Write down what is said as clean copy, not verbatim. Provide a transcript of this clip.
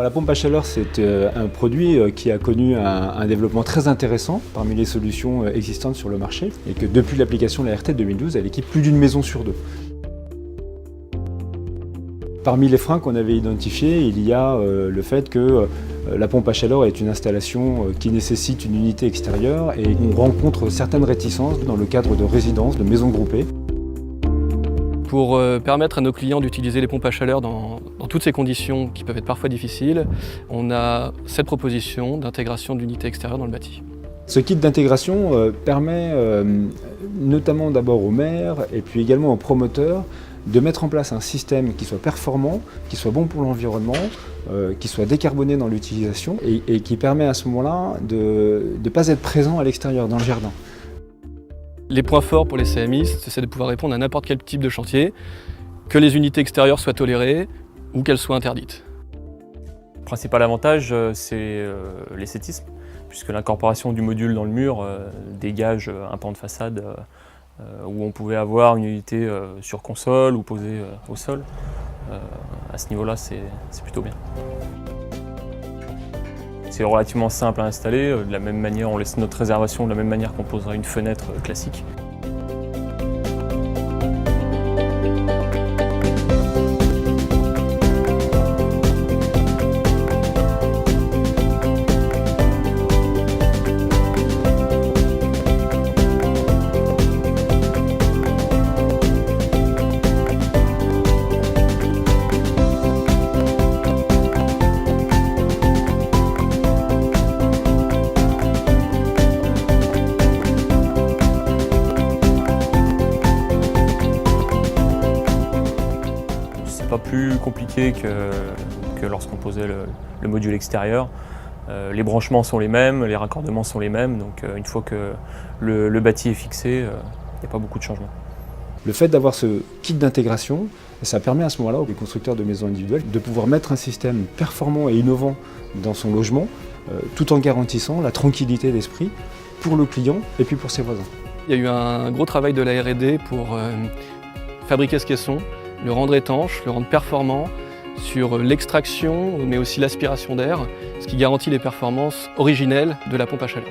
La pompe à chaleur, c'est un produit qui a connu un développement très intéressant parmi les solutions existantes sur le marché et que depuis l'application de la RT 2012, elle équipe plus d'une maison sur deux. Parmi les freins qu'on avait identifiés, il y a le fait que la pompe à chaleur est une installation qui nécessite une unité extérieure et on rencontre certaines réticences dans le cadre de résidences, de maisons groupées. Pour permettre à nos clients d'utiliser les pompes à chaleur dans toutes ces conditions qui peuvent être parfois difficiles, on a cette proposition d'intégration d'unités extérieures dans le bâti. Ce kit d'intégration permet notamment d'abord aux maires et puis également aux promoteurs de mettre en place un système qui soit performant, qui soit bon pour l'environnement, qui soit décarboné dans l'utilisation et qui permet à ce moment-là de ne pas être présent à l'extérieur, dans le jardin. Les points forts pour les CMistes, c'est de pouvoir répondre à n'importe quel type de chantier, que les unités extérieures soient tolérées ou qu'elles soient interdites. Le principal avantage, c'est l'esthétisme, puisque l'incorporation du module dans le mur dégage un pan de façade où on pouvait avoir une unité sur console ou posée au sol. À ce niveau-là, c'est plutôt bien. C'est relativement simple à installer, de la même manière on laisse notre réservation de la même manière qu'on poserait une fenêtre classique. Pas plus compliqué que lorsqu'on posait le module extérieur. Les branchements sont les mêmes, les raccordements sont les mêmes, donc une fois que le bâti est fixé, il n'y a pas beaucoup de changements. Le fait d'avoir ce kit d'intégration, ça permet à ce moment-là aux constructeurs de maisons individuelles de pouvoir mettre un système performant et innovant dans son logement, tout en garantissant la tranquillité d'esprit pour le client et puis pour ses voisins. Il y a eu un gros travail de la R&D pour fabriquer ce caisson, le rendre étanche, le rendre performant sur l'extraction mais aussi l'aspiration d'air, ce qui garantit les performances originelles de la pompe à chaleur.